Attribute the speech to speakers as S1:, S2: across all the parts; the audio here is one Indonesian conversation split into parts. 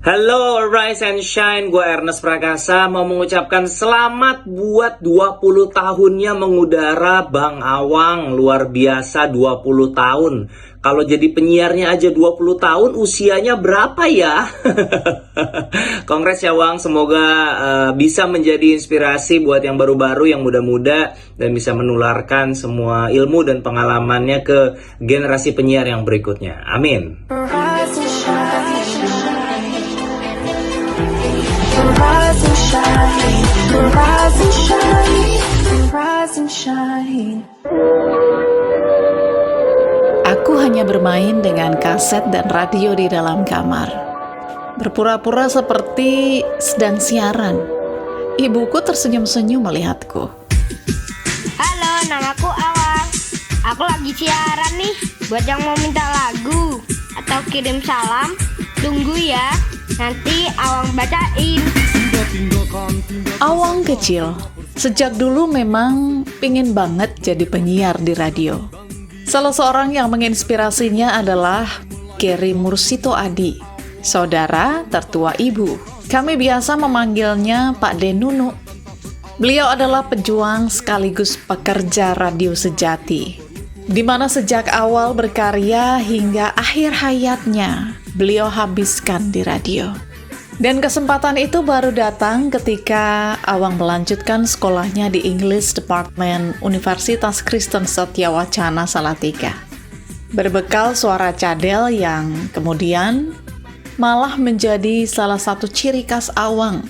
S1: Halo Rise and Shine, gue Ernest Prakasa mau mengucapkan selamat buat 20 tahunnya mengudara Bang Awang. Luar biasa 20 tahun. Kalau jadi penyiarnya aja 20 tahun, usianya berapa ya? Kongres ya Wang, semoga bisa menjadi inspirasi buat yang baru-baru, yang muda-muda, dan bisa menularkan semua ilmu dan pengalamannya ke generasi penyiar yang berikutnya. Amin.
S2: Rise and shine, rise and shine, rise and shine.
S3: Aku hanya bermain dengan kaset dan radio di dalam kamar. Berpura-pura seperti sedang siaran. Ibuku tersenyum-senyum melihatku.
S4: Halo, namaku Awang. Aku lagi siaran nih. Buat yang mau minta lagu atau kirim salam, tunggu ya. Nanti Awang bacain.
S3: Awang kecil, sejak dulu memang pingin banget jadi penyiar di radio. Salah seorang yang menginspirasinya adalah Gary Mursito Adi, saudara tertua ibu. Kami biasa memanggilnya Pak Denunu. Beliau adalah pejuang sekaligus pekerja radio sejati, di mana sejak awal berkarya hingga akhir hayatnya, beliau habiskan di radio. Dan kesempatan itu baru datang ketika Awang melanjutkan sekolahnya di English Department Universitas Kristen Setyawacana Salatiga. Berbekal suara cadel yang kemudian malah menjadi salah satu ciri khas Awang.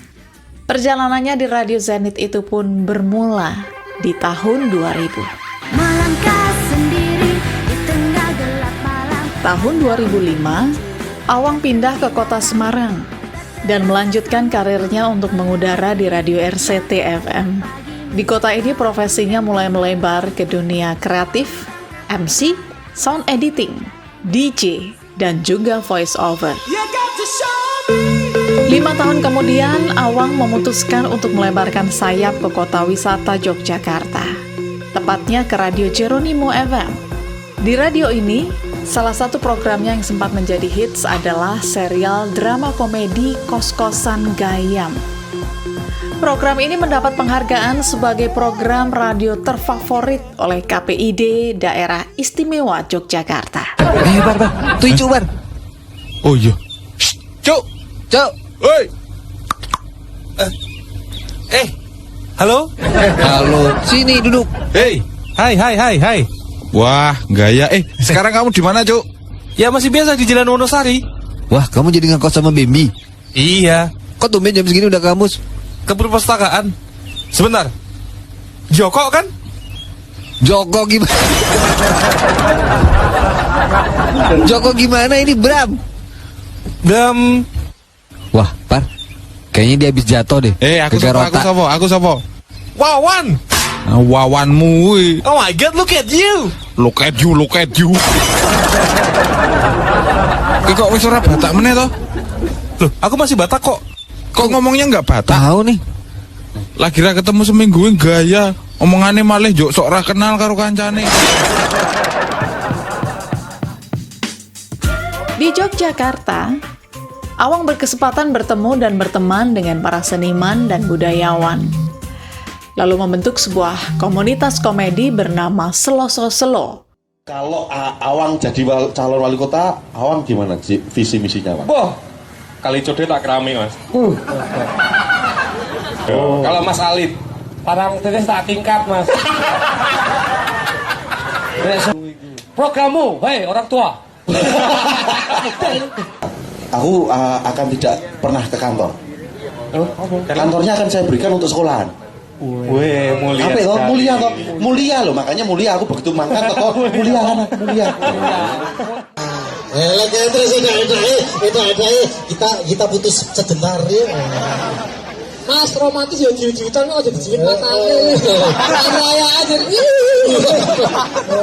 S3: Perjalanannya di Radio Zenith itu pun bermula di tahun 2000.
S2: Melangkah sendiri di tengah gelap malam.
S3: Tahun 2005, Awang pindah ke kota Semarang dan melanjutkan karirnya untuk mengudara di Radio RCT FM. Di kota ini profesinya mulai melebar ke dunia kreatif, MC, sound editing, DJ, dan juga voice over. 5 tahun kemudian, Awang memutuskan untuk melebarkan sayap ke kota wisata Yogyakarta, tepatnya ke Radio Jeronimo FM. Di radio ini, salah satu programnya yang sempat menjadi hits adalah serial drama komedi Kos-Kosan Gayam. Program ini mendapat penghargaan sebagai program radio terfavorit oleh KPID Daerah Istimewa Yogyakarta.
S5: Bar. Tuh Icu, Bar.
S6: Oh iya. Cuk. Woi. Halo?
S5: Halo, sini duduk.
S6: Hey. Hai. Wah, gaya. Sekarang kamu di mana, Cuk? Ya masih biasa di Jalan Wonosari.
S5: Wah, kamu jadi ngekos sama Bambi?
S6: Iya.
S5: Kok tumben jam segini udah kamus?
S6: Ke perpustakaan. Sebentar. Joko kan?
S5: Joko gimana? Joko gimana ini, Bram? Wah, Par. Kayaknya dia habis jatuh deh.
S6: Aku sopo. Wawan. Wawanmu. Oh my god, look at you. Look at you. Kok wis ora Batak meneh to? Loh, aku masih Batak kok. Kok ngomongnya enggak Batak?
S5: Tahu nih.
S6: Lagi ra ketemu seminggu gaya. Omongane malih jok sok ra kenal karo kancane.
S3: Di Yogyakarta, Awang berkesempatan bertemu dan berteman dengan para seniman dan budayawan. Lalu membentuk sebuah komunitas komedi bernama Selo.
S7: Kalau Awang jadi calon wali kota, Awang gimana visi misinya, Pak?
S8: Wah, kali code tak kerami, Mas. Kalau Mas Alit, parang tetes tak tingkat, Mas. Programmu, hei orang tua.
S7: Aku akan tidak pernah ke kantor. Kantornya akan saya berikan untuk sekolahan.
S8: Wih, mulia.
S7: Apa itu? Mulia loh, makanya mulia. Aku begitu mangkat kok mulia.
S9: Terus itu kita putus sebentar ya. Mas romantis ya jiwit-jiwitan kok aja dijiwit matane. Raya aja.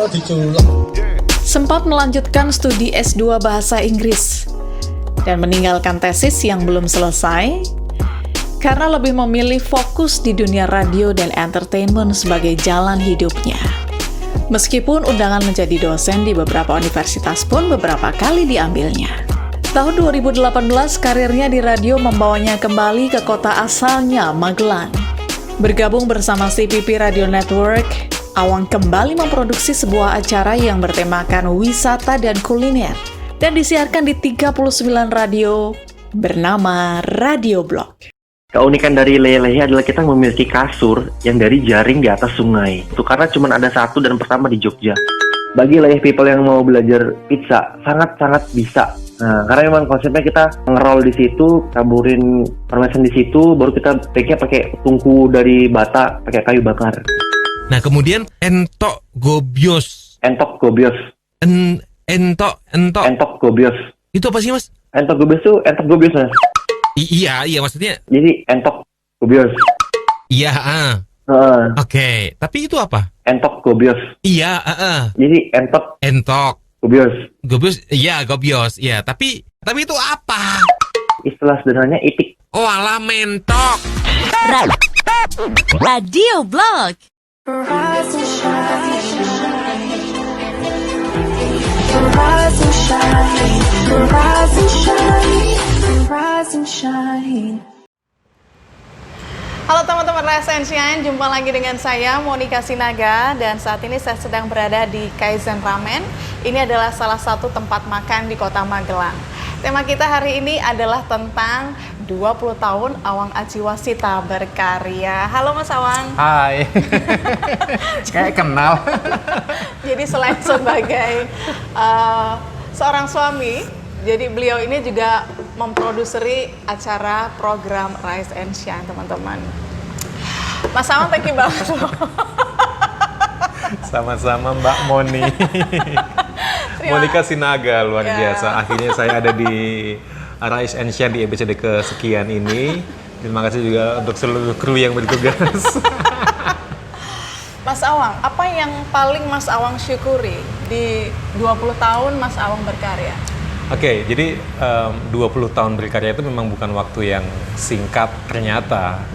S9: Diculak.
S3: Sempat melanjutkan studi S2 Bahasa Inggris dan meninggalkan tesis yang belum selesai karena lebih memilih fokus di dunia radio dan entertainment sebagai jalan hidupnya. Meskipun undangan menjadi dosen di beberapa universitas pun beberapa kali diambilnya. Tahun 2018, karirnya di radio membawanya kembali ke kota asalnya, Magelang. Bergabung bersama CPP Radio Network, Awang kembali memproduksi sebuah acara yang bertemakan wisata dan kuliner dan disiarkan di 39 radio bernama Radio Blog.
S10: Keunikan dari Lelehe adalah kita memiliki kasur yang dari jaring di atas sungai. Itu karena cuma ada satu dan pertama di Jogja. Bagi Lelehe people yang mau belajar pizza, sangat-sangat bisa. Nah, karena memang konsepnya kita ngerol di situ, taburin parmesan di situ, baru kita bake-nya pakai tungku dari bata, pakai kayu bakar.
S6: Nah, kemudian entok gobios.
S10: Entok gobios. Entok gobios.
S6: Itu apa sih, Mas?
S10: Entok gobios tuh entok gobios, Mas.
S6: Iya maksudnya.
S10: Jadi entok gobios.
S6: Iya, Oke, tapi itu apa?
S10: Entok gobios.
S6: Iya,
S10: Jadi entok gobios.
S6: Gobios. Iya, tapi itu apa?
S10: Istilah sederhananya itik.
S6: Oh, alah mentok.
S2: Radio Blog. Rise and shine. Rise and shine. Rise and shine. Rise and shine.
S3: Halo teman-teman Rise and Shine, jumpa lagi dengan saya Monica Sinaga dan saat ini saya sedang berada di Kaizen Ramen. Ini adalah salah satu tempat makan di Kota Magelang. Tema kita hari ini adalah tentang 20 tahun Awang Ajiwasita berkarya. Halo Mas Awang.
S11: Hai. Kayak kenal.
S3: Jadi selain sebagai seorang suami, jadi beliau ini juga memproduseri acara program Rise and Shine, teman-teman. Mas Awang, thank you banget loh.
S11: Sama-sama Mbak Moni. Monica Sinaga, luar biasa. Akhirnya saya ada di Rise and Shine di episode kesekian ini. Terima kasih juga untuk seluruh kru yang bertugas.
S3: Mas Awang, apa yang paling Mas Awang syukuri di 20 tahun Mas Awang berkarya?
S11: Oke, jadi 20 tahun berkarya itu memang bukan waktu yang singkat ternyata.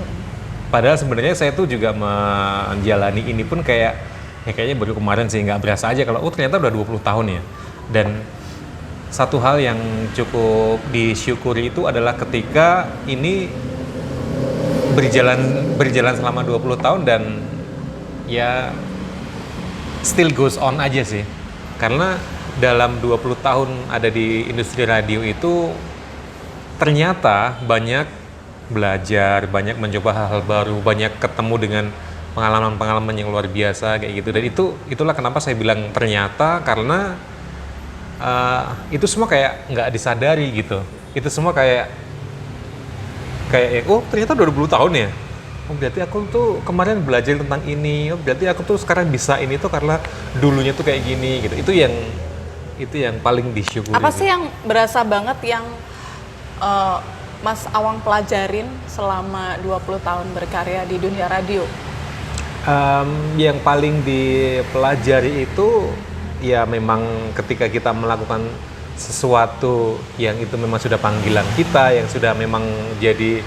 S11: Padahal sebenarnya saya tuh juga menjalani ini pun kayaknya baru kemarin sih, nggak berasa aja kalau ternyata udah 20 tahun ya. Dan satu hal yang cukup disyukuri itu adalah ketika ini berjalan selama 20 tahun dan ya still goes on aja sih. Karena dalam 20 tahun ada di industri radio itu ternyata banyak belajar, banyak mencoba hal-hal baru, banyak ketemu dengan pengalaman-pengalaman yang luar biasa kayak gitu. Dan itulah kenapa saya bilang ternyata, karena itu semua kayak nggak disadari gitu. Itu semua kayak oh ternyata udah 20 tahun ya. Oh berarti aku tuh kemarin belajar tentang ini. Oh berarti aku tuh sekarang bisa ini tuh karena dulunya tuh kayak gini gitu. Itu yang paling disyukuri.
S3: Apa sih yang berasa banget yang Mas Awang pelajarin selama 20 tahun berkarya di dunia radio?
S11: Yang paling dipelajari itu ya memang ketika kita melakukan sesuatu yang itu memang sudah panggilan kita, yang sudah memang jadi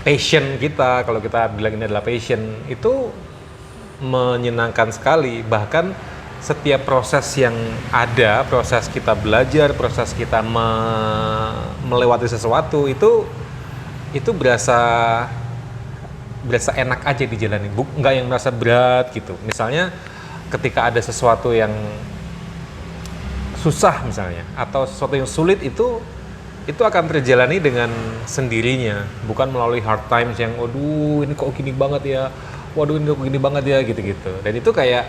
S11: passion kita, kalau kita bilang ini adalah passion, itu menyenangkan sekali. Bahkan setiap proses yang ada, proses kita belajar, proses kita melewati sesuatu itu berasa enak aja dijalani, nggak yang merasa berat gitu. Misalnya ketika ada sesuatu yang susah misalnya, atau sesuatu yang sulit itu akan terjalani dengan sendirinya, bukan melalui hard times yang waduh ini kok gini banget ya, waduh ini kok gini banget ya gitu-gitu. Dan itu kayak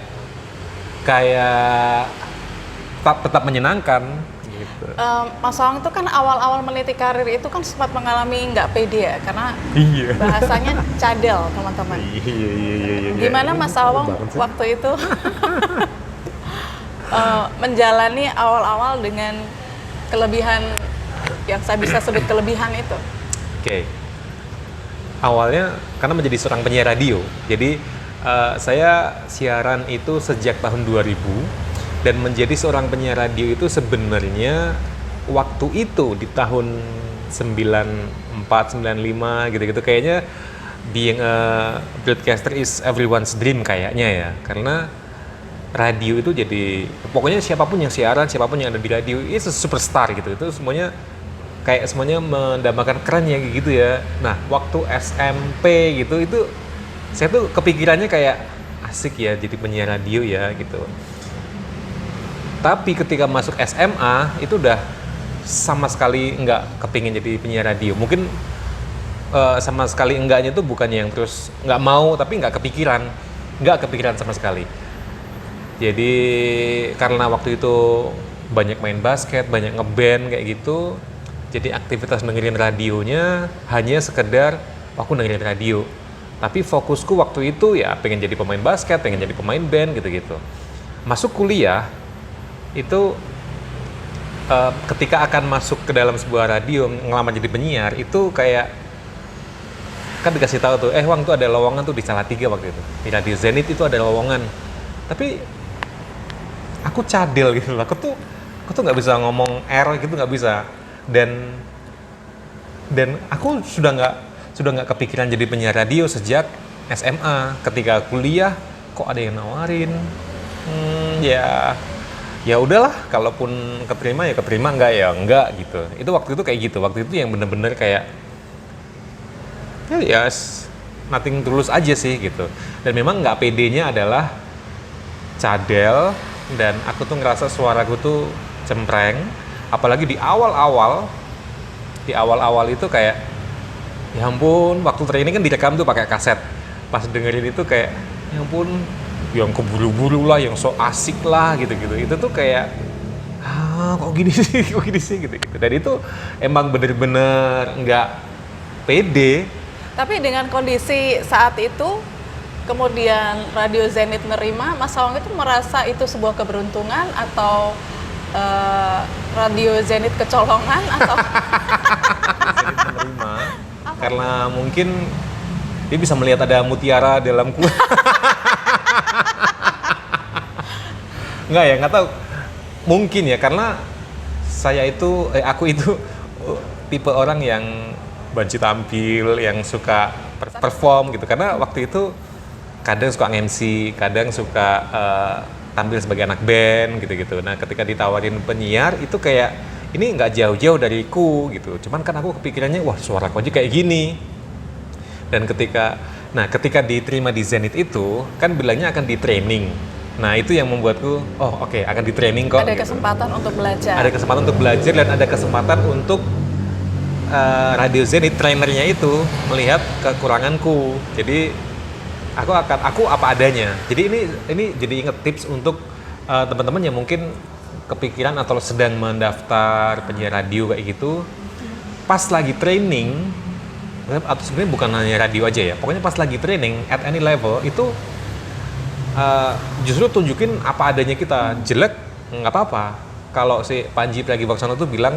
S11: tetap menyenangkan gitu.
S3: Mas Awang itu kan awal-awal meniti karir itu kan sempat mengalami nggak pede ya, karena bahasanya cadel teman-teman.
S11: Iya.
S3: Gimana Mas Awang waktu itu menjalani awal-awal dengan kelebihan yang saya bisa sebut kelebihan itu?
S11: Oke. Awalnya karena menjadi seorang penyiar radio, jadi saya siaran itu sejak tahun 2000, dan menjadi seorang penyiar radio itu sebenarnya waktu itu di tahun 94, 95 gitu-gitu kayaknya being a broadcaster is everyone's dream kayaknya ya, karena radio itu jadi, pokoknya siapapun yang siaran, siapapun yang ada di radio itu superstar gitu. Itu semuanya kayak semuanya mendambakan keren ya gitu ya. Nah, waktu SMP gitu itu saya tuh kepikirannya kayak asik ya jadi penyiar radio ya gitu. Tapi ketika masuk SMA itu udah sama sekali nggak kepingin jadi penyiar radio. Mungkin sama sekali enggaknya tuh bukannya yang terus nggak mau, tapi nggak kepikiran sama sekali. Jadi karena waktu itu banyak main basket, banyak ngeband kayak gitu, jadi aktivitas dengerin radionya hanya sekedar aku dengerin radio. Tapi fokusku waktu itu ya pengen jadi pemain basket, pengen jadi pemain band gitu-gitu. Masuk kuliah itu ketika akan masuk ke dalam sebuah radio ngelamar jadi penyiar itu kayak kan dikasih tahu tuh, Wang tuh ada lowongan tuh di Salatiga waktu itu, di Radio Zenith itu ada lowongan. Tapi aku cadel gitu, aku tuh nggak bisa ngomong R gitu, nggak bisa. Dan aku sudah nggak kepikiran jadi penyiar radio sejak SMA. Ketika kuliah kok ada yang nawarin, ya udahlah, kalaupun keterima ya keterima, enggak ya enggak gitu. Itu waktu itu kayak gitu, waktu itu yang bener-bener kayak ya nothing tulus aja sih gitu. Dan memang nggak pedenya adalah cadel, dan aku tuh ngerasa suaraku tuh cempreng, apalagi di awal-awal itu kayak ya ampun, waktu training kan direkam tuh pakai kaset. Pas dengerin itu kayak ya ampun, yang keburu-buru lah, yang so asik lah gitu-gitu. Itu tuh kayak kok gini sih gitu. Dan itu emang bener-bener nggak pede.
S3: Tapi dengan kondisi saat itu, kemudian Radio Zenith nerima, Mas Awang itu merasa itu sebuah keberuntungan atau Radio Zenith kecolongan atau?
S11: Zenith menerima karena mungkin dia bisa melihat ada mutiara dalam kue. Nggak tahu. Mungkin ya karena aku itu tipe orang yang banci tampil, yang suka perform gitu. Karena waktu itu kadang suka MC, kadang suka tampil sebagai anak band gitu-gitu. Nah, ketika ditawarin penyiar itu kayak ini nggak jauh-jauh dariku gitu. Cuman kan aku kepikirannya wah suaraku aja kayak gini. Dan ketika diterima di Zenith itu kan bilangnya akan di training. Nah, itu yang membuatku oke, akan di training kok.
S3: Ada
S11: gitu.
S3: kesempatan untuk belajar.
S11: Ada kesempatan untuk belajar dan ada kesempatan untuk Radio Zenith trainernya itu melihat kekuranganku. Jadi aku apa adanya. Jadi ini jadi inget tips untuk teman-teman yang mungkin kepikiran atau sedang mendaftar penyiar radio kayak gitu. Pas lagi training, atau sebenarnya bukan hanya radio aja ya, pokoknya pas lagi training at any level itu justru tunjukin apa adanya kita. Jelek nggak apa-apa. Kalau si Panji Pragiwaksono tuh bilang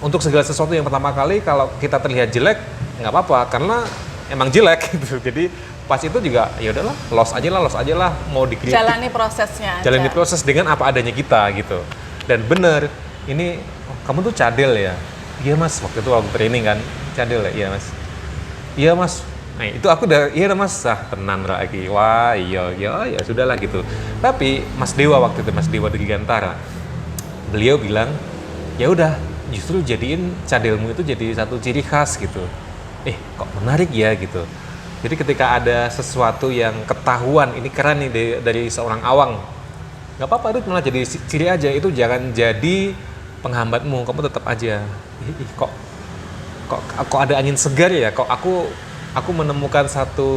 S11: untuk segala sesuatu yang pertama kali kalau kita terlihat jelek nggak apa-apa karena emang jelek gitu. Jadi pas itu juga ya udahlah, loss aja lah, mau dikritik.
S3: Jalani prosesnya.
S11: Jalani proses dengan apa adanya kita gitu. Dan bener, ini kamu tuh cadel ya? Iya mas, waktu itu waktu training kan cadel ya? Iya mas. Iya mas. Nah itu aku udah iya mas, tenan lagi. Wah iya ya sudahlah gitu. Tapi Mas Dewa waktu itu, Mas Dewa Dirgantara, beliau bilang ya udah, justru jadiin cadelmu itu jadi satu ciri khas gitu. Kok menarik ya gitu. Jadi ketika ada sesuatu yang ketahuan ini keren nih dari seorang awang, nggak apa-apa, itu malah jadi ciri aja. Itu jangan jadi penghambatmu, kamu tetap aja. Kok ada angin segar ya? Kok aku menemukan satu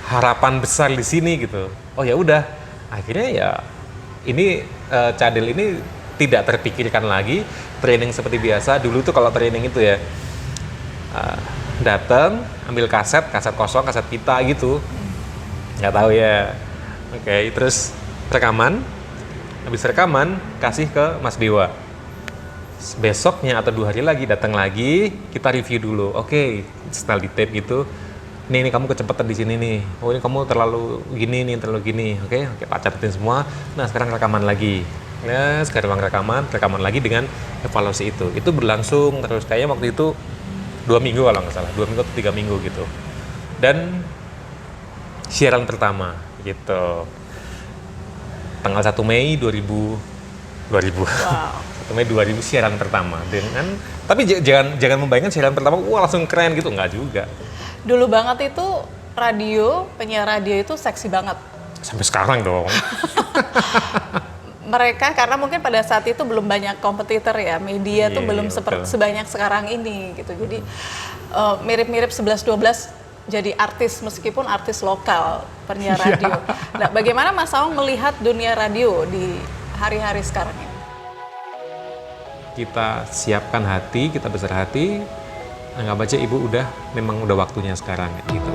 S11: harapan besar di sini gitu. Oh ya udah, akhirnya ya ini cadel ini tidak terpikirkan lagi, training seperti biasa. Dulu tuh kalau training itu ya datang, ambil kaset kosong, kaset pita gitu, nggak tahu ya. Oke, terus rekaman, habis rekaman kasih ke Mas Dewa. Besoknya atau 2 hari lagi datang lagi, kita review dulu. Oke, setelah di tape gitu, ini kamu kecepatan di sini nih. Oh ini kamu terlalu gini. Oke, Pak catetin semua. Nah sekarang rekaman lagi. Nah sekarang rekaman lagi dengan evaluasi itu. Itu berlangsung terus kayaknya waktu itu 2 minggu kalau nggak salah, 2 minggu atau 3 minggu gitu. Dan siaran pertama gitu. Tanggal 1 Mei 2000. 1 Mei 2000 siaran pertama dengan, tapi jangan membayangkan siaran pertama langsung keren gitu, nggak juga.
S3: Dulu banget itu radio, penyiar radio itu seksi banget.
S11: Sampai sekarang dong.
S3: Mereka karena mungkin pada saat itu belum banyak kompetitor ya, media tuh belum sebanyak sekarang ini gitu. Jadi mirip-mirip 11-12 jadi artis meskipun artis lokal penyiar radio. Nah, bagaimana Mas Awang melihat dunia radio di hari-hari sekarang ini?
S11: Kita siapkan hati, kita besar hati, anggap aja ibu memang udah waktunya sekarang gitu.